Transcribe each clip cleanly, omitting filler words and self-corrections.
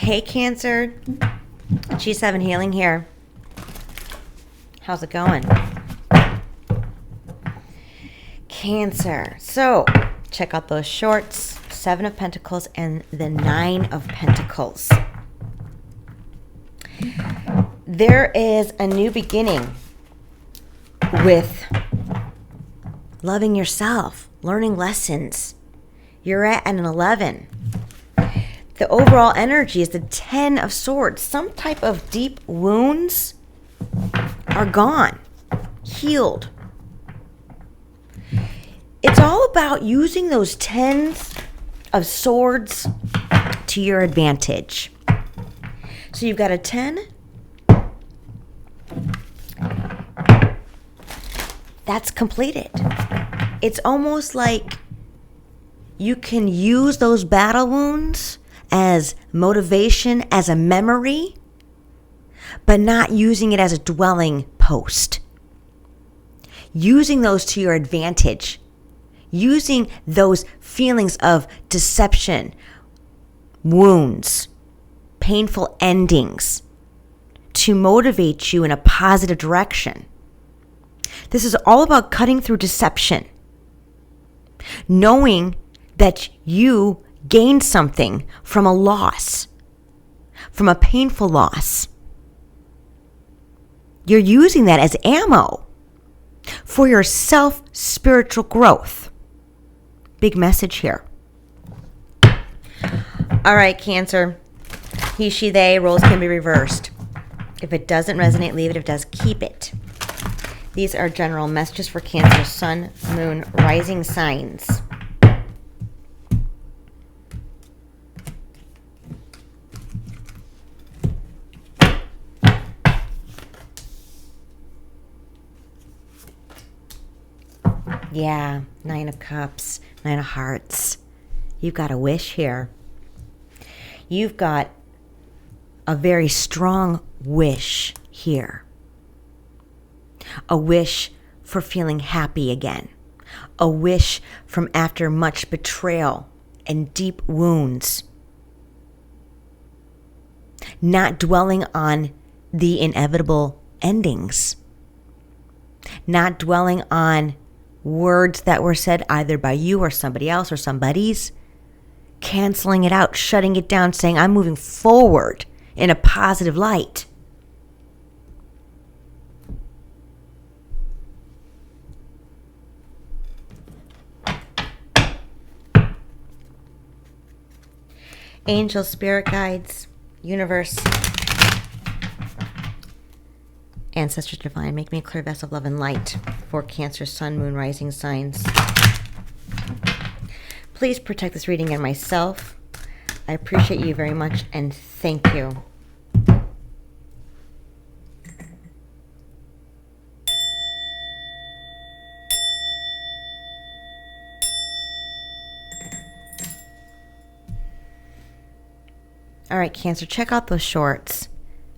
Hey, Cancer. G7 Healing here. How's it going? Cancer. So, check out those shorts. 7 of Pentacles and the 9 of Pentacles. There is a new beginning with loving yourself, learning lessons. You're at an 11. The overall energy is the 10 of Swords. Some type of deep wounds are gone, healed. It's all about using those 10s of Swords to your advantage. So you've got a 10. That's completed. It's almost like you can use those battle wounds as motivation, as a memory, but not using it as a dwelling post. Using those to your advantage. Using those feelings of deception, wounds, painful endings to motivate you in a positive direction. This is all about cutting through deception. Knowing that you gained something from a loss, from a painful loss. You're using that as ammo for your self-spiritual growth. Big message here. All right, Cancer. He, she, they, roles can be reversed. If it doesn't resonate, leave it. If it does, keep it. These are general messages for Cancer, Sun, Moon, Rising signs. Yeah, 9 of Cups, 9 of Hearts. You've got a wish here. You've got a very strong wish here. A wish for feeling happy again. A wish from after much betrayal and deep wounds. Not dwelling on the inevitable endings. Not dwelling on words that were said either by you or somebody else or somebody's. Canceling it out, shutting it down, saying, I'm moving forward in a positive light. Angel, spirit guides, universe, ancestors divine, make me a clear vessel of love and light for Cancer, Sun, Moon, Rising signs. Please protect this reading and myself. I appreciate you very much and thank you. All right, Cancer, check out those shorts.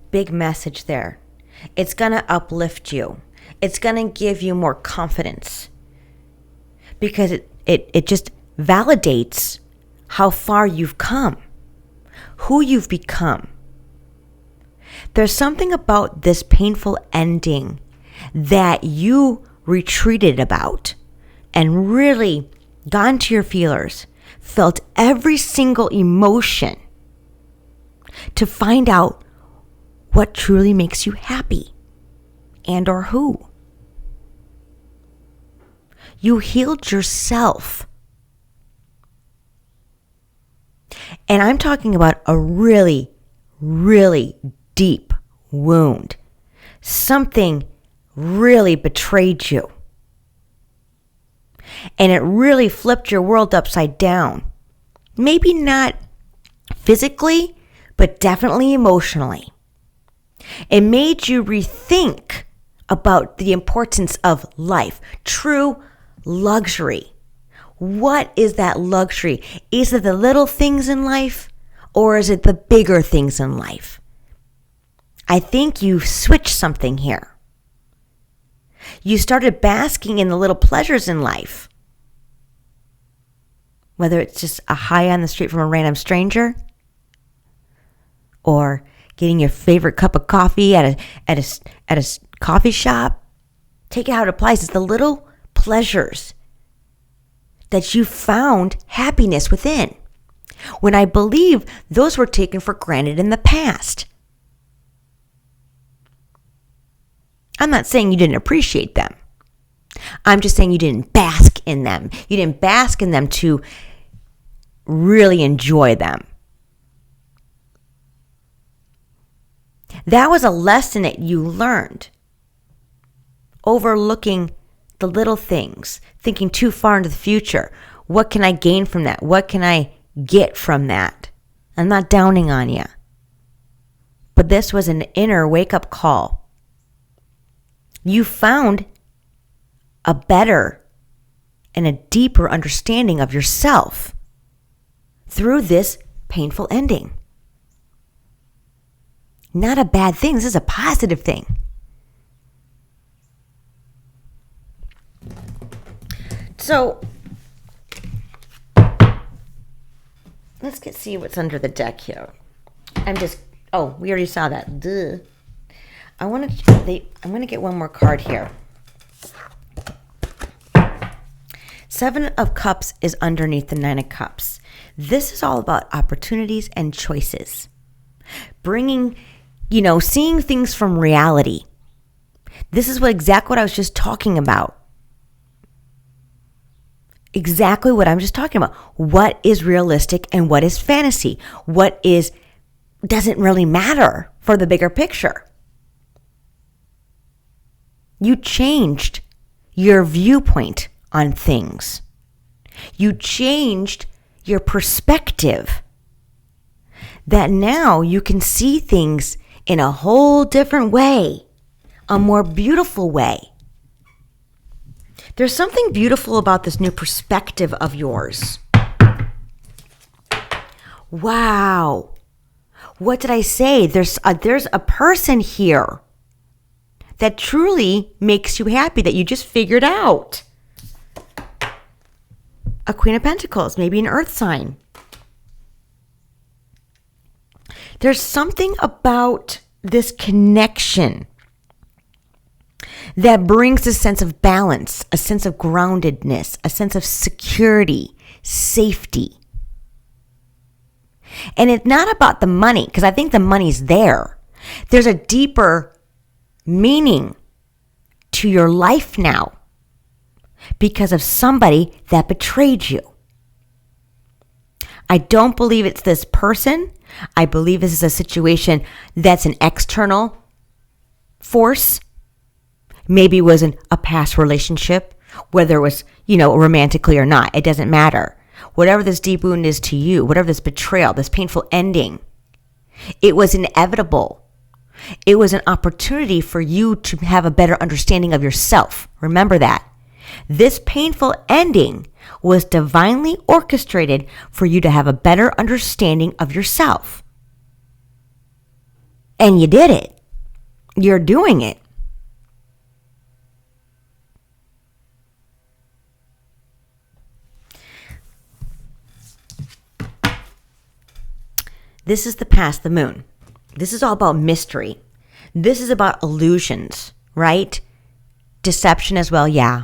Big message there. It's going to uplift you. It's going to give you more confidence because it just validates how far you've come, who you've become. There's something about this painful ending that you retreated about and really gone to your feelers, felt every single emotion to find out what truly makes you happy and or who. You healed yourself. And I'm talking about a really, really deep wound. Something really betrayed you. And it really flipped your world upside down. Maybe not physically, but definitely emotionally. It made you rethink about the importance of life, true luxury. What is that luxury? Is it the little things in life or is it the bigger things in life? I think you switched something here. You started basking in the little pleasures in life. Whether it's just a high on the street from a random stranger, or getting your favorite cup of coffee at a coffee shop. Take it how it applies. It's the little pleasures that you found happiness within, when I believe those were taken for granted in the past. I'm not saying you didn't appreciate them. I'm just saying you didn't bask in them. You didn't bask in them to really enjoy them. That was a lesson that you learned. Overlooking the little things, thinking too far into the future. What can I gain from that? What can I get from that? I'm not downing on you. But this was an inner wake-up call. You found a better and a deeper understanding of yourself through this painful ending. Not a bad thing. This is a positive thing. So, let's see what's under the deck here. We already saw that. Duh. I'm going to get one more card here. 7 of Cups is underneath the 9 of Cups. This is all about opportunities and choices. Bringing, seeing things from reality. This is exactly what I was just talking about. Exactly what I'm just talking about. What is realistic and what is fantasy? What doesn't really matter for the bigger picture. You changed your viewpoint on things. You changed your perspective. That now you can see things in a whole different way, a more beautiful way. There's something beautiful about this new perspective of yours. Wow. What did I say? There's a person here that truly makes you happy, that you just figured out. A Queen of Pentacles, maybe an earth sign. There's something about this connection that brings a sense of balance, a sense of groundedness, a sense of security, safety. And it's not about the money, because I think the money's there. There's a deeper meaning to your life now because of somebody that betrayed you. I don't believe it's this person. I believe this is a situation that's an external force. Maybe it wasn't a past relationship, whether it was, romantically or not. It doesn't matter. Whatever this deep wound is to you, whatever this betrayal, this painful ending, it was inevitable. It was an opportunity for you to have a better understanding of yourself. Remember that. This painful ending was divinely orchestrated for you to have a better understanding of yourself. And you did it. You're doing it. This is the past, the moon. This is all about mystery. This is about illusions, right? Deception as well, yeah.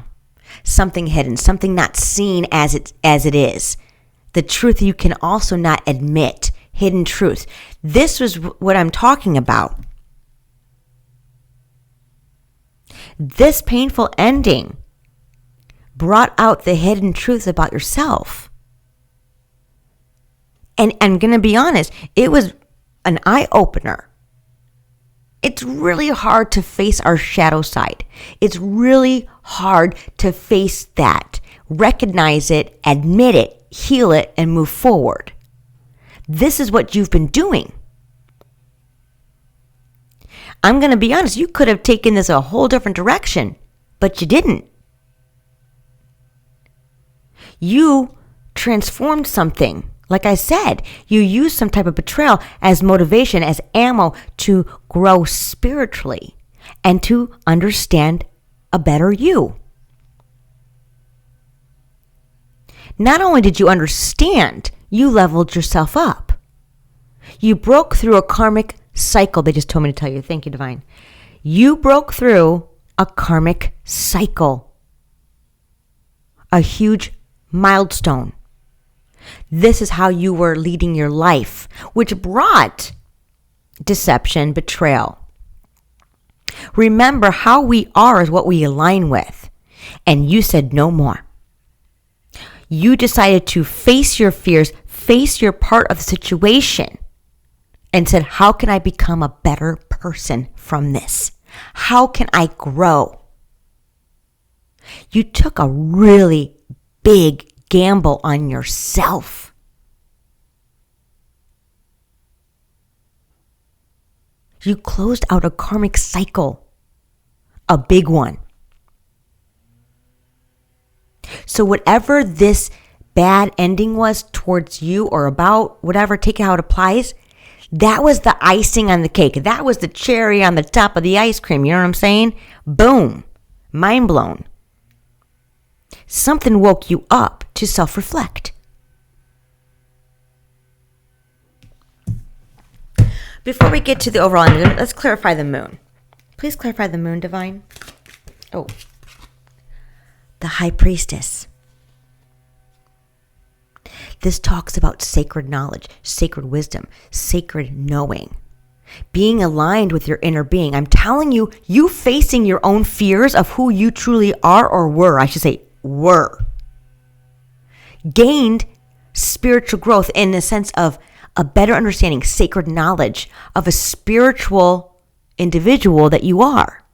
Something hidden, something not seen as it is. The truth you can also not admit, hidden truth. This was what I'm talking about. This painful ending brought out the hidden truths about yourself. And I'm going to be honest, it was an eye-opener. It's really hard to face our shadow side. It's really hard to face that, recognize it, admit it, heal it, and move forward. This is what you've been doing. I'm going to be honest, you could have taken this a whole different direction, but you didn't. You transformed something. Like I said, you use some type of betrayal as motivation, as ammo to grow spiritually and to understand a better you. Not only did you understand, you leveled yourself up. You broke through a karmic cycle. They just told me to tell you. Thank you, Divine. You broke through a karmic cycle, a huge milestone. This is how you were leading your life, which brought deception, betrayal. Remember, how we are is what we align with. And you said no more. You decided to face your fears, face your part of the situation, and said, how can I become a better person from this? How can I grow? You took a really big gamble on yourself. You closed out a karmic cycle, a big one. So whatever this bad ending was towards you or about whatever, take it how it applies, that was the icing on the cake. That was the cherry on the top of the ice cream. You know what I'm saying? Boom. Mind blown. Something woke you up to self-reflect. Before we get to the overall ending, let's clarify the moon. Please clarify the moon, Divine. Oh. The High Priestess. This talks about sacred knowledge, sacred wisdom, sacred knowing, being aligned with your inner being. I'm telling you, you facing your own fears of who you truly are, or were, I should say, were, gained spiritual growth in the sense of a better understanding, sacred knowledge of a spiritual individual that you are.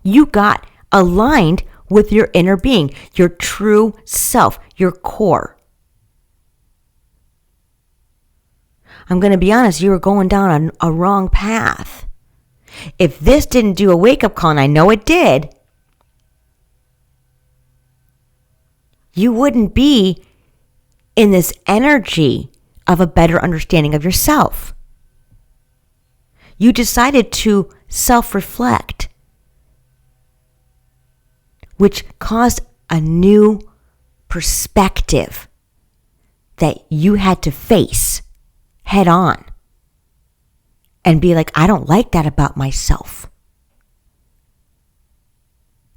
You got aligned with your inner being, your true self, your core. I'm going to be honest, you were going down a wrong path. If this didn't do a wake-up call, and I know it did, you wouldn't be in this energy of a better understanding of yourself. You decided to self-reflect, which caused a new perspective that you had to face head on and be like, I don't like that about myself.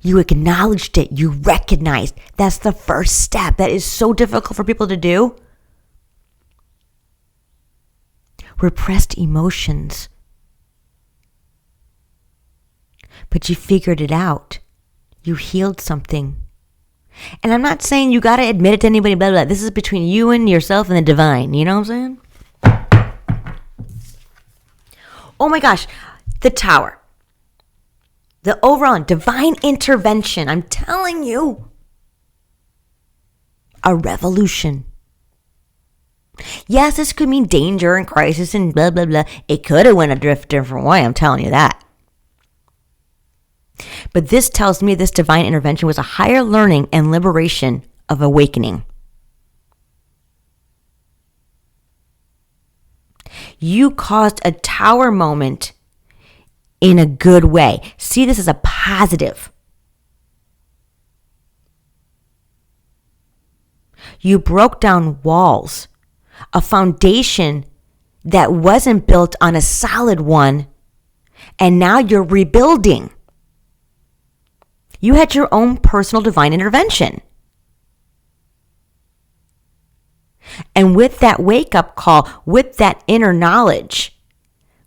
You acknowledged it. You recognized. That's the first step. That is so difficult for people to do. Repressed emotions. But you figured it out. You healed something. And I'm not saying you got to admit it to anybody, blah, blah, blah. This is between you and yourself and the divine. You know what I'm saying? Oh my gosh, the Tower. The overall divine intervention. I'm telling you. A revolution. Yes, this could mean danger and crisis and blah, blah, blah. It could have went a different way. I'm telling you that. But this tells me this divine intervention was a higher learning and liberation of awakening. You caused a tower moment in a good way. See this as a positive. You broke down walls, a foundation that wasn't built on a solid one, and now you're rebuilding. You had your own personal divine intervention. And with that wake-up call, with that inner knowledge,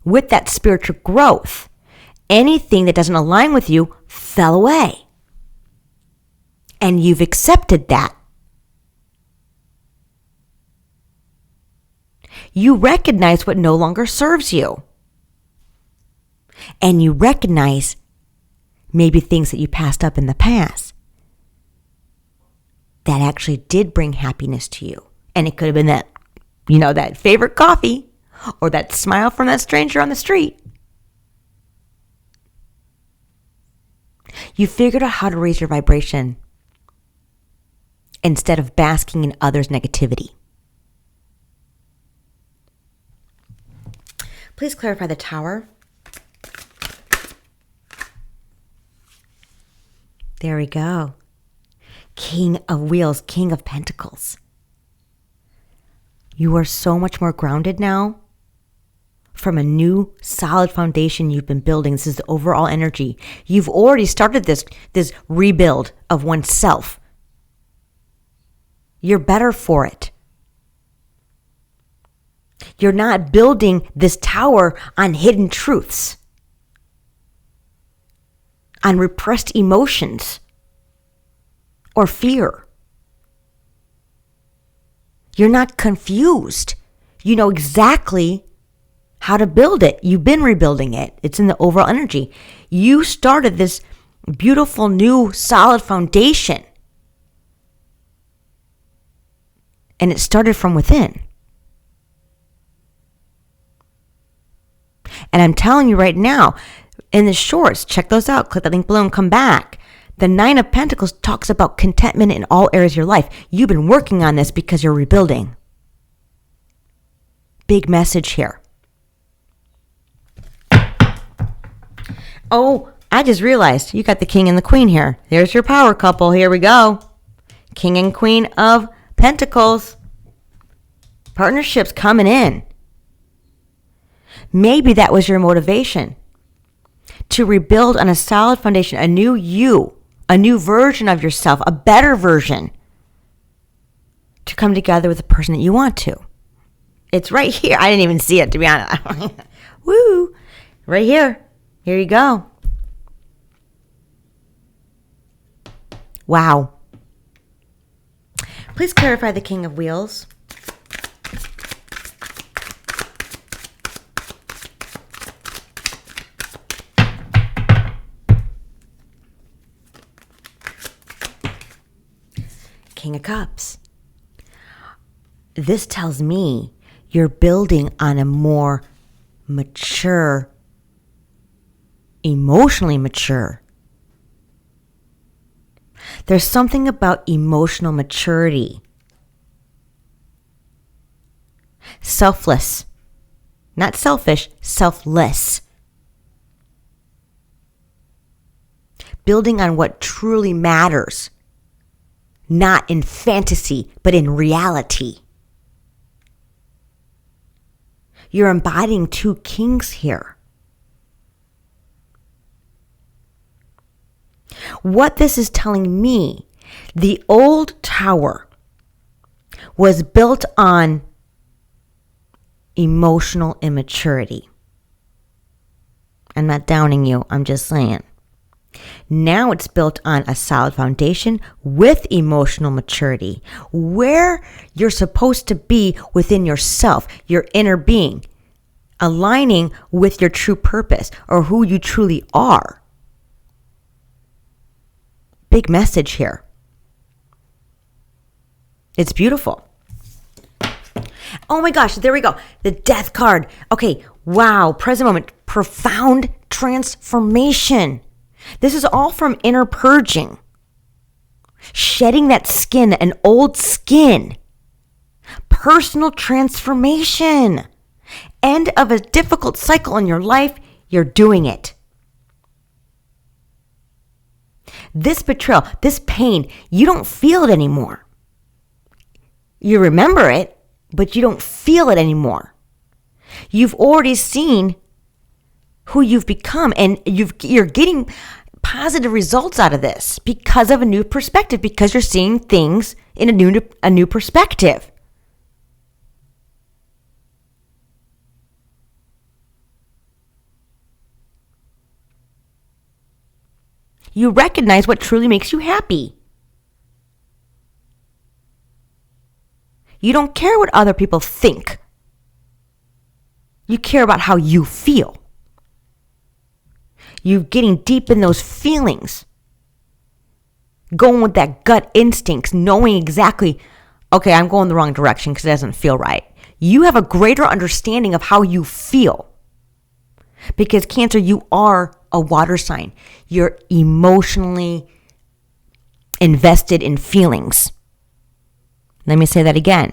with that spiritual growth, anything that doesn't align with you fell away. And you've accepted that. You recognize what no longer serves you. And you recognize maybe things that you passed up in the past that actually did bring happiness to you. And it could have been that, that favorite coffee or that smile from that stranger on the street. You figured out how to raise your vibration instead of basking in others' negativity. Please clarify the Tower. There we go. King of Wheels, King of Pentacles. You are so much more grounded now. from a new solid foundation you've been building. This is the overall energy. You've already started this rebuild of oneself. You're better for it. You're not building this tower on hidden truths, on repressed emotions or fear. You're not confused. You know exactly how to build it. You've been rebuilding it. It's in the overall energy. You started this beautiful new solid foundation. And it started from within. And I'm telling you right now, in the shorts, check those out. Click the link below and come back. The Nine of Pentacles talks about contentment in all areas of your life. You've been working on this because you're rebuilding. Big message here. Oh, I just realized you got the King and the Queen here. There's your power couple. Here we go. King and Queen of Pentacles. Partnerships coming in. Maybe that was your motivation. To rebuild on a solid foundation, a new you, a new version of yourself, a better version. To come together with the person that you want to. It's right here. I didn't even see it, to be honest. Woo! Right here. Here you go. Wow. Please clarify the King of Wheels. King of Cups. This tells me you're building on a more mature, emotionally mature. There's something about emotional maturity. Selfless. Not selfish, selfless. Building on what truly matters. Not in fantasy, but in reality. You're embodying two kings here. What this is telling me, the old tower was built on emotional immaturity. I'm not downing you, I'm just saying. Now it's built on a solid foundation with emotional maturity, where you're supposed to be within yourself, your inner being, aligning with your true purpose or who you truly are. Big message here. It's beautiful. Oh my gosh, there we go. The Death card. Okay, wow, present moment, profound transformation. This is all from inner purging. Shedding that skin, an old skin. Personal transformation. End of a difficult cycle in your life, you're doing it. This betrayal, this pain, you don't feel it anymore. You remember it, but you don't feel it anymore. You've already seen who you've become, and you're getting positive results out of this because of a new perspective, because you're seeing things in a new perspective. You recognize what truly makes you happy. You don't care what other people think. You care about how you feel. You're getting deep in those feelings. Going with that gut instincts, knowing exactly, okay, I'm going the wrong direction because it doesn't feel right. You have a greater understanding of how you feel. Because Cancer, you are a water sign. You're emotionally invested in feelings. Let me say that again.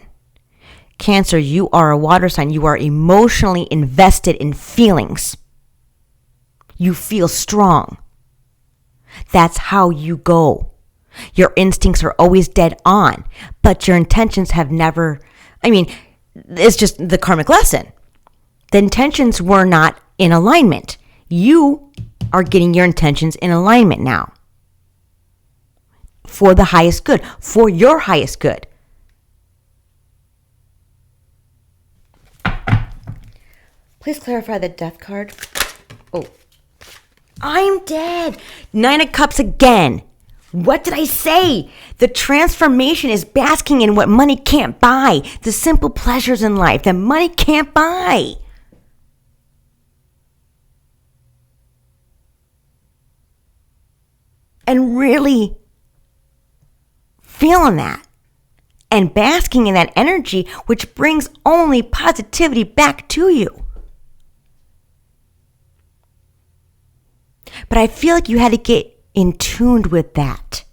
Cancer, you are a water sign. You are emotionally invested in feelings. You feel strong. That's how you go. Your instincts are always dead on, but your intentions have never, it's just the karmic lesson. The intentions were not in alignment. You are getting your intentions in alignment now. For the highest good, for your highest good. Please clarify the death card. Oh, I'm dead. 9 of Cups again. What did I say? The transformation is basking in what money can't buy. The simple pleasures in life that money can't buy. And really feeling that and basking in that energy, which brings only positivity back to you. But I feel like you had to get in tuned with that.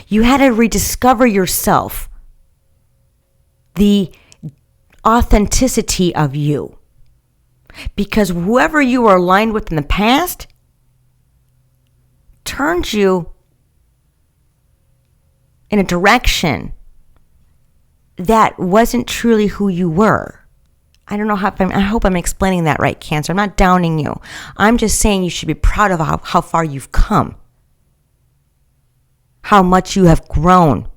You had to rediscover yourself, the authenticity of you. Because whoever you were aligned with in the past turned you in a direction that wasn't truly who you were. I don't know I hope I'm explaining that right, Cancer. I'm not downing you. I'm just saying you should be proud of how far you've come. How much you have grown.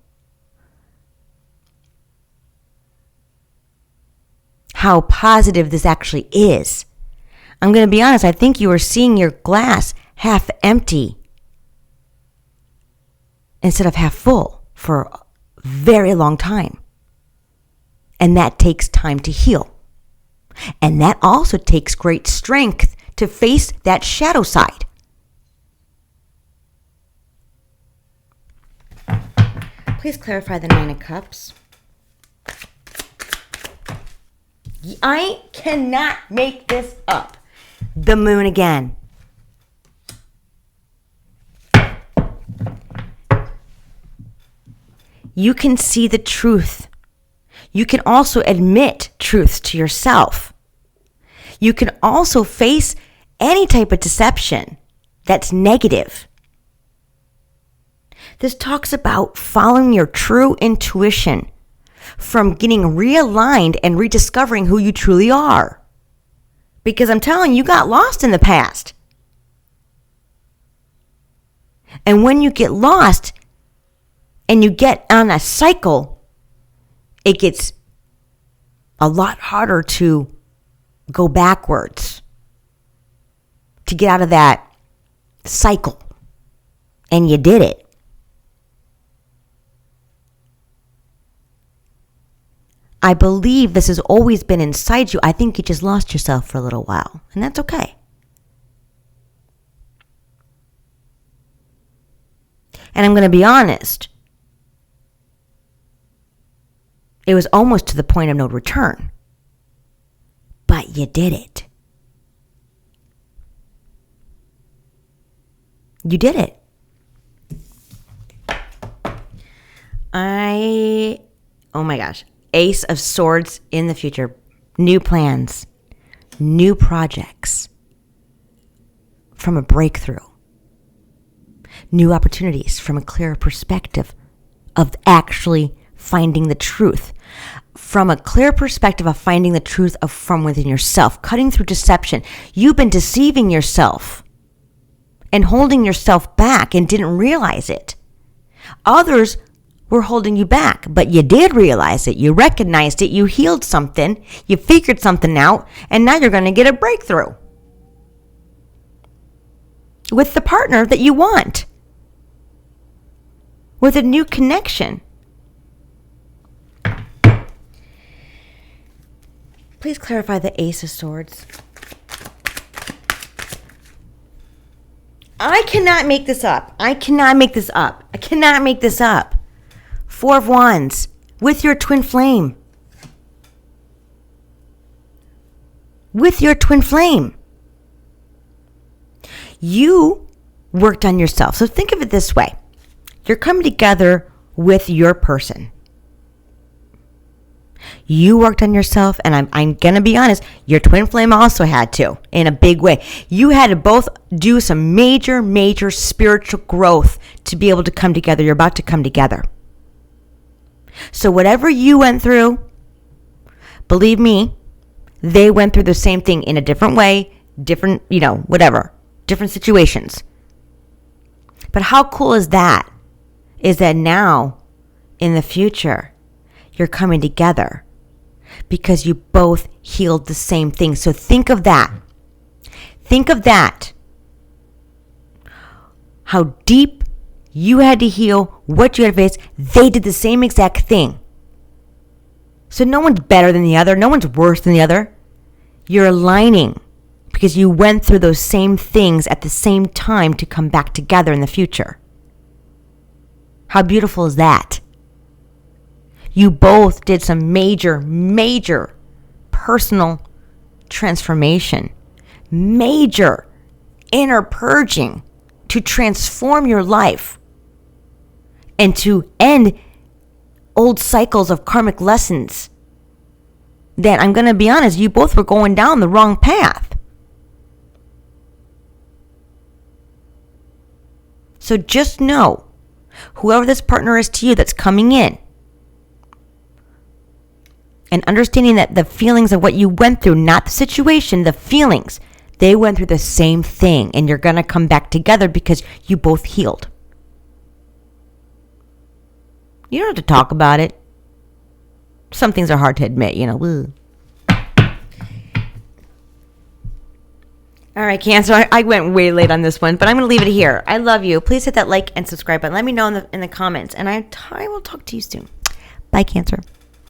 How positive this actually is. I'm going to be honest, I think you are seeing your glass half empty instead of half full for a very long time. And that takes time to heal. And that also takes great strength to face that shadow side. Please clarify the 9 of Cups. I cannot make this up. The Moon again. You can see the truth. You can also admit truths to yourself. You can also face any type of deception that's negative. This talks about following your true intuition, from getting realigned and rediscovering who you truly are. Because I'm telling you, you got lost in the past. And when you get lost and you get on a cycle, it gets a lot harder to go backwards, to get out of that cycle. And you did it. I believe this has always been inside you. I think you just lost yourself for a little while, and that's okay. And I'm going to be honest. It was almost to the point of no return. But you did it. You did it. Oh my gosh. Ace of Swords in the future. New plans. New projects. From a breakthrough. New opportunities from a clearer perspective of actually finding the truth. From a clear perspective of finding the truth from within yourself. Cutting through deception. You've been deceiving yourself and holding yourself back and didn't realize it. Others were holding you back, but you did realize it. You recognized it. You healed something. You figured something out, and now you're going to get a breakthrough with the partner that you want, with a new connection. Please clarify the Ace of Swords. I cannot make this up. I cannot make this up. I cannot make this up. 4 of Wands with your twin flame. With your twin flame. You worked on yourself. So think of it this way. You're coming together with your person. You worked on yourself, and I'm going to be honest, your twin flame also had to, in a big way. You had to both do some major, major spiritual growth to be able to come together. You're about to come together. So whatever you went through, Believe me, they went through the same thing in a different way, different, whatever, different situations. But how cool is that? Is that now, in the future, you're coming together because you both healed the same thing. So think of that. Think of that. How deep you had to heal, what you had to face. They did the same exact thing. So no one's better than the other. No one's worse than the other. You're aligning because you went through those same things at the same time to come back together in the future. How beautiful is that? You both did some major, major personal transformation, major inner purging to transform your life and to end old cycles of karmic lessons that, I'm going to be honest, you both were going down the wrong path. So just know, whoever this partner is to you that's coming in, and understanding that the feelings of what you went through, not the situation, the feelings, they went through the same thing, and you're going to come back together because you both healed. You don't have to talk about it. Some things are hard to admit, Woo. All right, Cancer, I went way late on this one, but I'm going to leave it here. I love you. Please hit that like and subscribe button. Let me know in the comments, and I will talk to you soon. Bye, Cancer.